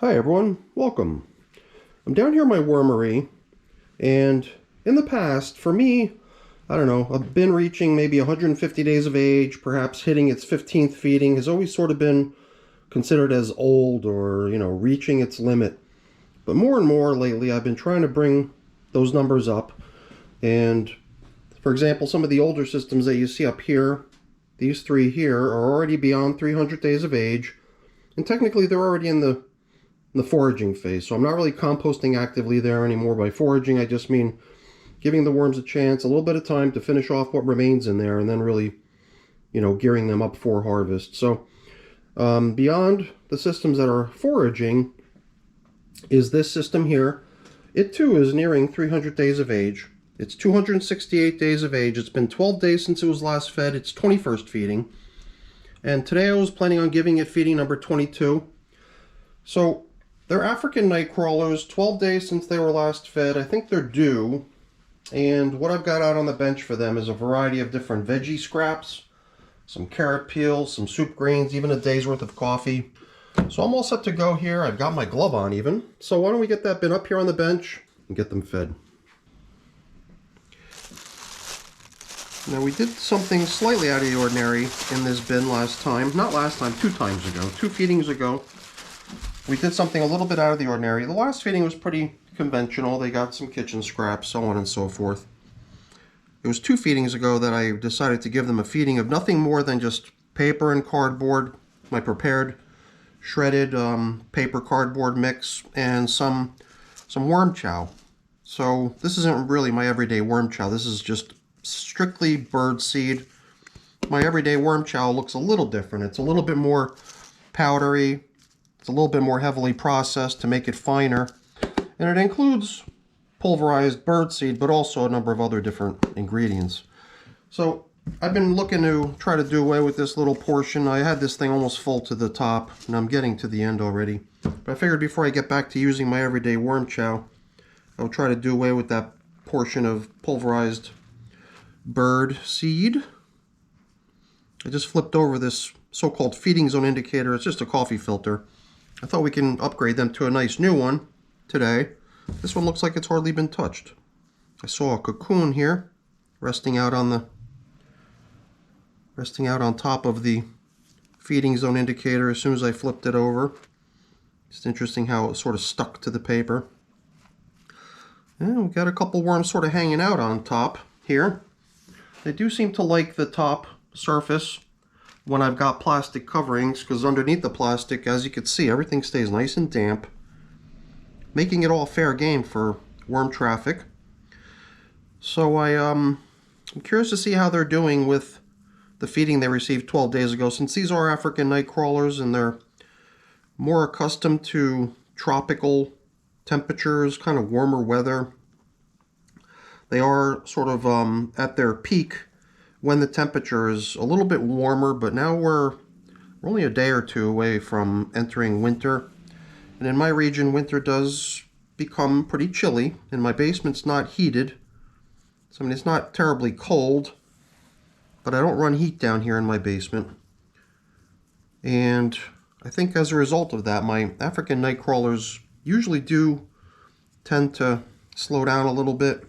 Hi everyone, welcome. I'm down here in my wormery, and in the past, for me, I don't know, I've been reaching maybe 150 days of age, perhaps hitting its 15th feeding, has always sort of been considered as old or, reaching its limit. But more and more lately, I've been trying to bring those numbers up. And for example, some of the older systems that you see up here, these three here, are already beyond 300 days of age. And technically, they're already in the foraging phase. So I'm not really composting actively there anymore. By foraging, I just mean giving the worms a chance, a little bit of time to finish off what remains in there, and then really, gearing them up for harvest. So beyond the systems that are foraging is this system here. It too is nearing 300 days of age. It's 268 days of age. It's been 12 days since it was last fed. It's 21st feeding. And today I was planning on giving it feeding number 22. So they're African night crawlers, 12 days since they were last fed. I think they're due. And what I've got out on the bench for them is a variety of different veggie scraps, some carrot peels, some soup grains, even a day's worth of coffee. So I'm all set to go here. I've got my glove on even. So why don't we get that bin up here on the bench and get them fed. Now we did something slightly out of the ordinary in this bin last time. Not last time, 2 times ago. 2 feedings ago. We did something a little bit out of the ordinary. The last feeding was pretty conventional. They got some kitchen scraps, so on and so forth. It was 2 feedings ago that I decided to give them a feeding of nothing more than just paper and cardboard, my prepared shredded paper cardboard mix, and some worm chow. So this isn't really my everyday worm chow. This is just strictly bird seed. My everyday worm chow looks a little different. It's a little bit more powdery. It's a little bit more heavily processed to make it finer. And it includes pulverized birdseed, but also a number of other different ingredients. So I've been looking to try to do away with this little portion. I had this thing almost full to the top, and I'm getting to the end already. But I figured before I get back to using my everyday worm chow, I'll try to do away with that portion of pulverized bird seed. I just flipped over this so-called feeding zone indicator. It's just a coffee filter. I thought we can upgrade them to a nice new one today. This one looks like it's hardly been touched. I saw a cocoon here resting out on top of the feeding zone indicator as soon as I flipped it over. It's interesting how it sort of stuck to the paper. And we got a couple worms sort of hanging out on top here. They do seem to like the top surface when I've got plastic coverings, because underneath the plastic, as you can see, everything stays nice and damp, making it all fair game for worm traffic. So I'm curious to see how they're doing with the feeding they received 12 days ago. Since these are African night crawlers and they're more accustomed to tropical temperatures, kind of warmer weather, they are sort of at their peak when the temperature is a little bit warmer, but now we're only a day or 2 away from entering winter. And in my region, winter does become pretty chilly, and my basement's not heated. So, it's not terribly cold, but I don't run heat down here in my basement. And I think as a result of that, my African night crawlers usually do tend to slow down a little bit.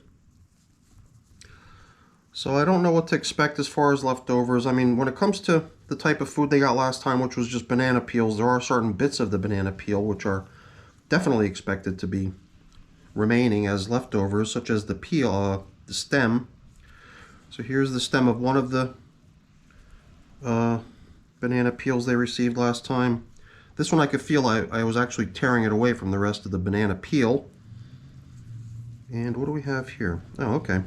So I don't know what to expect as far as leftovers. When it comes to the type of food they got last time, which was just banana peels, there are certain bits of the banana peel which are definitely expected to be remaining as leftovers, such as the peel, the stem. So here's the stem of one of the banana peels they received last time. This one I could feel I was actually tearing it away from the rest of the banana peel. And what do we have here? Oh, okay.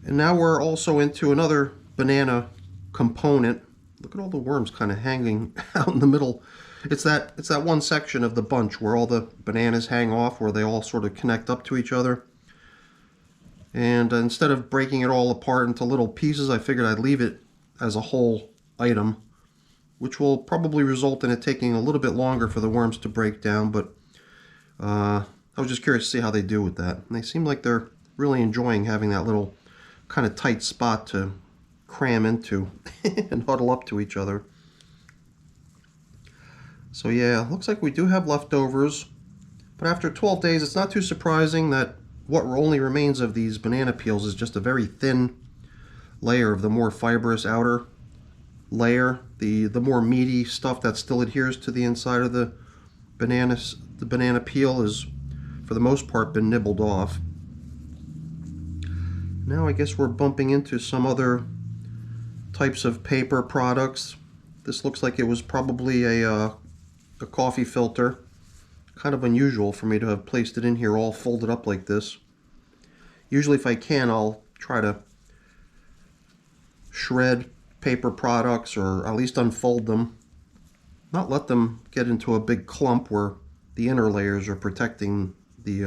And now we're also into another banana component. Look at all the worms kind of hanging out in the middle. It's that one section of the bunch where all the bananas hang off, where they all sort of connect up to each other. And instead of breaking it all apart into little pieces, I figured I'd leave it as a whole item, which will probably result in it taking a little bit longer for the worms to break down. But I was just curious to see how they do with that. And they seem like they're really enjoying having that little kind of tight spot to cram into and huddle up to each other. So yeah, looks like we do have leftovers. But after 12 days, it's not too surprising that what only remains of these banana peels is just a very thin layer of the more fibrous outer layer. The more meaty stuff that still adheres to the inside of the banana peel is, for the most part, been nibbled off. Now I guess we're bumping into some other types of paper products. This looks like it was probably a coffee filter. Kind of unusual for me to have placed it in here all folded up like this. Usually if I can, I'll try to shred paper products, or at least unfold them. Not let them get into a big clump where the inner layers are protecting the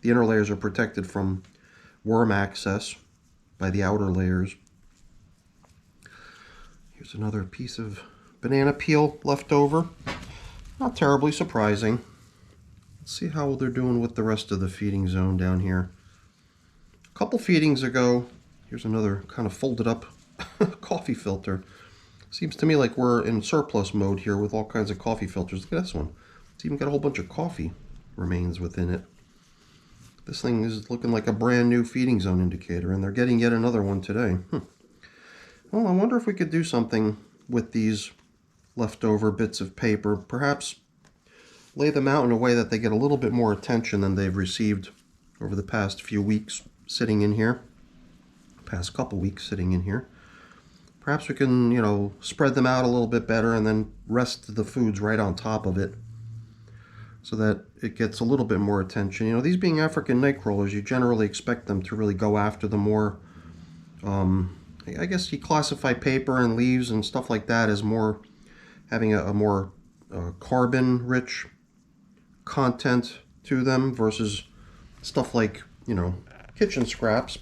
inner layers are protected from worm access by the outer layers. Here's another piece of banana peel left over. Not terribly surprising. Let's see how they're doing with the rest of the feeding zone down here. A couple feedings ago, here's another kind of folded up coffee filter. Seems to me like we're in surplus mode here with all kinds of coffee filters. Look at this one. It's even got a whole bunch of coffee remains within it. This thing is looking like a brand new feeding zone indicator, and they're getting yet another one today. Well, I wonder if we could do something with these leftover bits of paper. Perhaps lay them out in a way that they get a little bit more attention than they've received over the past few weeks sitting in here. Past couple weeks sitting in here. Perhaps we can, you know, spread them out a little bit better and then rest the foods right on top of it so that it gets a little bit more attention. You know, these being African nightcrawlers, you generally expect them to really go after the more, I guess you classify paper and leaves and stuff like that as more having a more carbon-rich content to them versus stuff like, you know, kitchen scraps,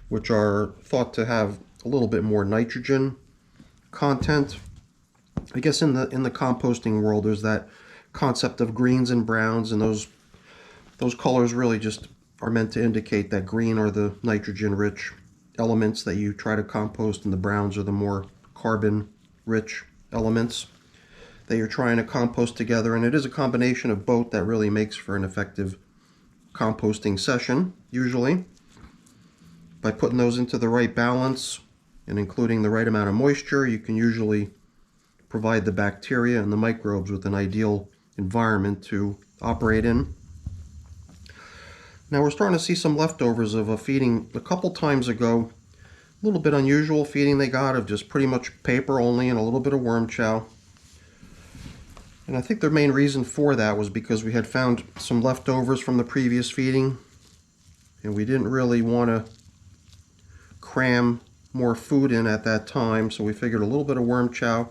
which are thought to have a little bit more nitrogen content. I guess in the composting world, there's that concept of greens and browns, and those colors really just are meant to indicate that green are the nitrogen-rich elements that you try to compost, and the browns are the more carbon-rich elements that you're trying to compost together. And it is a combination of both that really makes for an effective composting session, usually. By putting those into the right balance and including the right amount of moisture, you can usually provide the bacteria and the microbes with an ideal environment to operate in. Now we're starting to see some leftovers of a feeding a couple times ago. A little bit unusual feeding they got of just pretty much paper only and a little bit of worm chow. And I think the main reason for that was because we had found some leftovers from the previous feeding, and we didn't really want to cram more food in at that time, so we figured a little bit of worm chow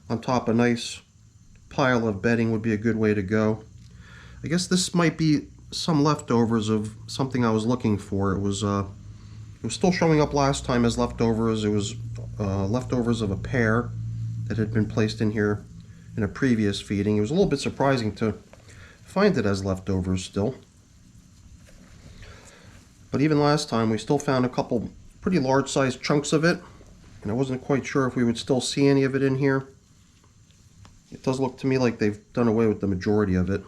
on top of a nice pile of bedding would be a good way to go. I guess this might be some leftovers of something I was looking for. It was still showing up last time as leftovers. It was leftovers of a pear that had been placed in here in a previous feeding. It was a little bit surprising to find it as leftovers still. But even last time we still found a couple pretty large sized chunks of it, and I wasn't quite sure if we would still see any of it in here. It does look to me like they've done away with the majority of it.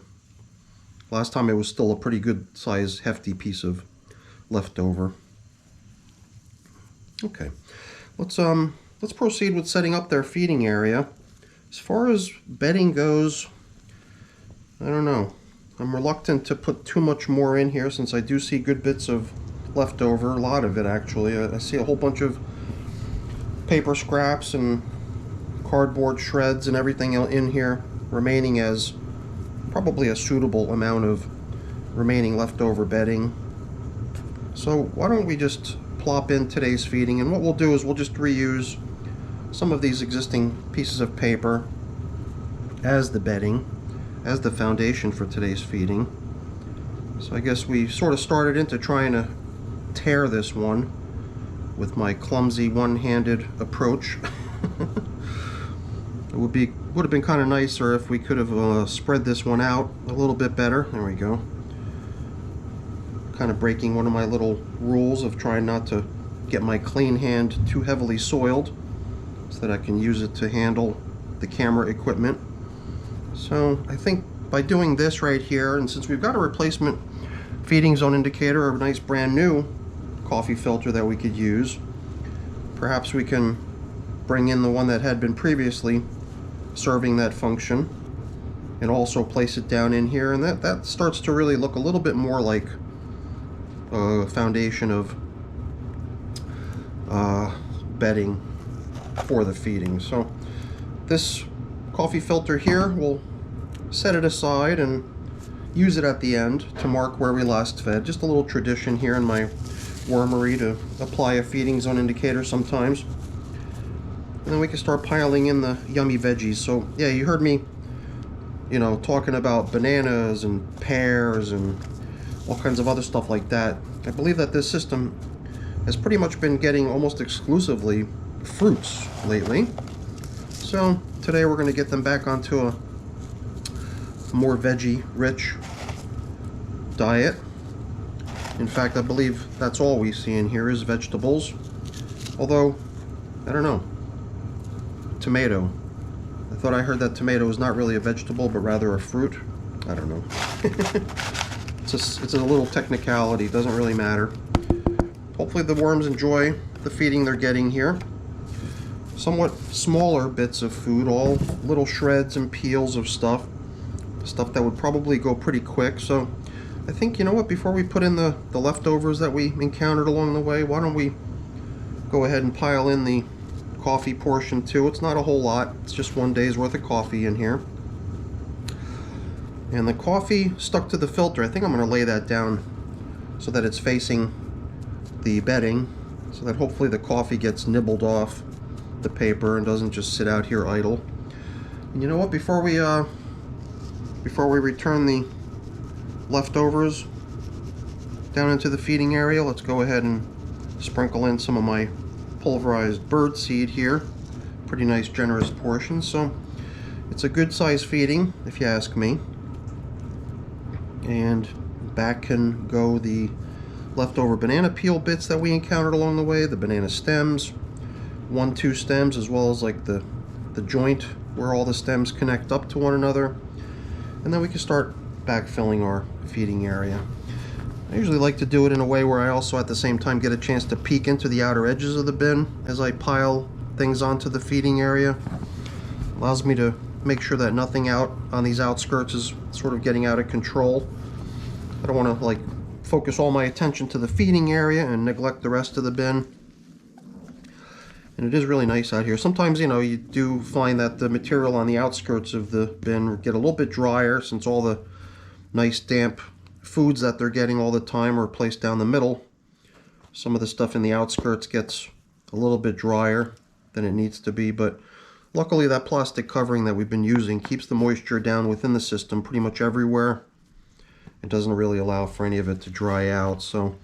Last time it was still a pretty good sized hefty piece of leftover. Okay, let's proceed with setting up their feeding area. As far as bedding goes, I don't know. I'm reluctant to put too much more in here since I do see good bits of leftover, a lot of it actually. I see a whole bunch of paper scraps and cardboard shreds and everything in here remaining as probably a suitable amount of remaining leftover bedding. So why don't we just plop in today's feeding, and what we'll do is we'll just reuse some of these existing pieces of paper as the bedding, as the foundation for today's feeding. So I guess we sort of started into trying to tear this one with my clumsy one-handed approach. It would have been kind of nicer if we could have spread this one out a little bit better. There we go. Kind of breaking one of my little rules of trying not to get my clean hand too heavily soiled so that I can use it to handle the camera equipment. So I think by doing this right here, and since we've got a replacement feeding zone indicator, a nice brand new coffee filter that we could use, perhaps we can bring in the one that had been previously serving that function and also place it down in here, and that starts to really look a little bit more like a foundation of bedding for the feeding. So this coffee filter here, we'll set it aside and use it at the end to mark where we last fed. Just a little tradition here in my wormery to apply a feeding zone indicator sometimes. And then we can start piling in the yummy veggies. So yeah, you heard me, talking about bananas and pears and all kinds of other stuff like that. I believe that this system has pretty much been getting almost exclusively fruits lately. So today we're going to get them back onto a more veggie-rich diet. In fact, I believe that's all we see in here is vegetables. Although, I don't know. Tomato. I thought I heard that tomato is not really a vegetable, but rather a fruit. I don't know. It's a little technicality. It doesn't really matter. Hopefully the worms enjoy the feeding they're getting here. Somewhat smaller bits of food, all little shreds and peels of stuff that would probably go pretty quick. So I think, you know what, before we put in the leftovers that we encountered along the way, why don't we go ahead and pile in the coffee portion too. It's not a whole lot, it's just one day's worth of coffee in here. And the coffee stuck to the filter, I think I'm going to lay that down so that it's facing the bedding, so that hopefully the coffee gets nibbled off the paper and doesn't just sit out here idle. And you know what, before we return the leftovers down into the feeding area, let's go ahead and sprinkle in some of my pulverized bird seed here. Pretty nice generous portion, so it's a good size feeding if you ask me. And back can go the leftover banana peel bits that we encountered along the way, the banana stems, 1-2 stems, as well as like the joint where all the stems connect up to one another. And then we can start backfilling our feeding area. I usually like to do it in a way where I also at the same time get a chance to peek into the outer edges of the bin as I pile things onto the feeding area. Allows me to make sure that nothing out on these outskirts is sort of getting out of control. I don't want to like focus all my attention to the feeding area and neglect the rest of the bin. And it is really nice out here. Sometimes, you do find that the material on the outskirts of the bin get a little bit drier since all the nice damp foods that they're getting all the time are placed down the middle. Some of the stuff in the outskirts gets a little bit drier than it needs to be, but luckily that plastic covering that we've been using keeps the moisture down within the system pretty much everywhere. It doesn't really allow for any of it to dry out. So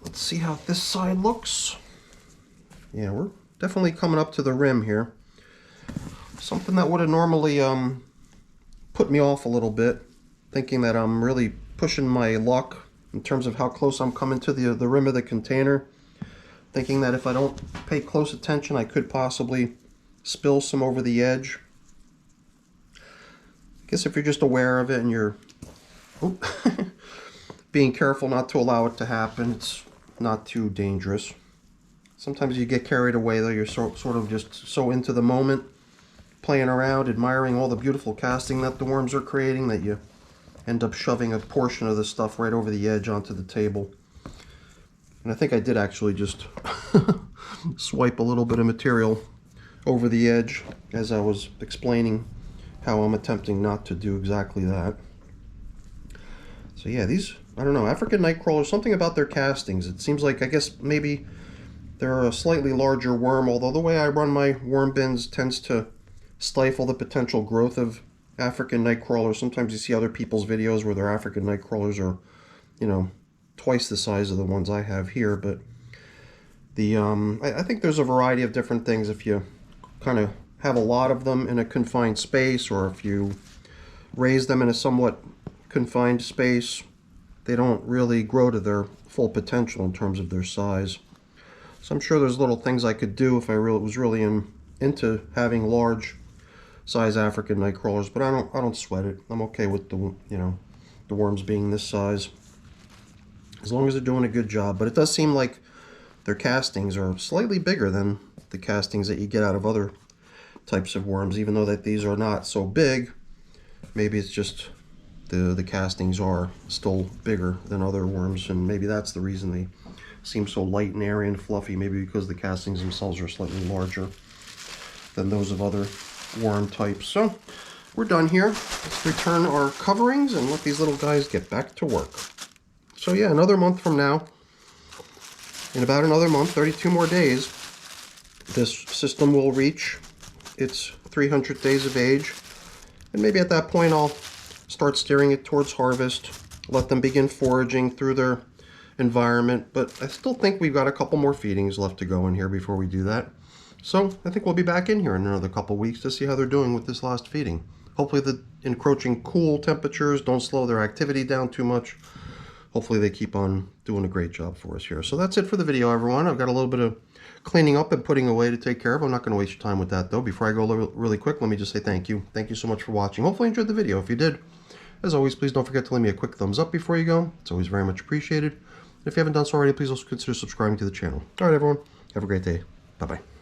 let's see how this side looks. Yeah, we're definitely coming up to the rim here. Something that would have normally put me off a little bit, thinking that I'm really pushing my luck in terms of how close I'm coming to the rim of the container. Thinking that if I don't pay close attention, I could possibly spill some over the edge. I guess if you're just aware of it and you're being careful not to allow it to happen, it's not too dangerous. Sometimes you get carried away though, you're sort of just so into the moment, playing around, admiring all the beautiful casting that the worms are creating, that you end up shoving a portion of the stuff right over the edge onto the table. And I think I did actually just swipe a little bit of material over the edge as I was explaining how I'm attempting not to do exactly that. So yeah, these, I don't know, African nightcrawlers, something about their castings. It seems like, I guess maybe they're a slightly larger worm, although the way I run my worm bins tends to stifle the potential growth of African nightcrawlers. Sometimes you see other people's videos where their African nightcrawlers are, twice the size of the ones I have here. But the I think there's a variety of different things. If you kind of have a lot of them in a confined space, or if you raise them in a somewhat confined space, they don't really grow to their full potential in terms of their size. So I'm sure there's little things I could do if I was really into having large size African night crawlers, but I don't sweat it. I'm okay with the, you know, the worms being this size, as long as they're doing a good job. But it does seem like their castings are slightly bigger than the castings that you get out of other types of worms, even though that these are not so big. Maybe it's just the castings are still bigger than other worms, and maybe that's the reason they seem so light and airy and fluffy. Maybe because the castings themselves are slightly larger than those of other worm types. So we're done here. Let's return our coverings and let these little guys get back to work. So yeah, another month from now, in about another month, 32 more days, this system will reach its 300 days of age, and maybe at that point I'll start steering it towards harvest, let them begin foraging through their environment. But I still think we've got a couple more feedings left to go in here before we do that. So I think we'll be back in here in another couple weeks to see how they're doing with this last feeding. Hopefully the encroaching cool temperatures don't slow their activity down too much. Hopefully they keep on doing a great job for us here. So that's it for the video, everyone. I've got a little bit of cleaning up and putting away to take care of. I'm not going to waste your time with that, though. Before I go really quick, let me just say thank you. Thank you so much for watching. Hopefully you enjoyed the video. If you did, as always, please don't forget to leave me a quick thumbs up before you go. It's always very much appreciated. If you haven't done so already, please also consider subscribing to the channel. All right, everyone. Have a great day. Bye-bye.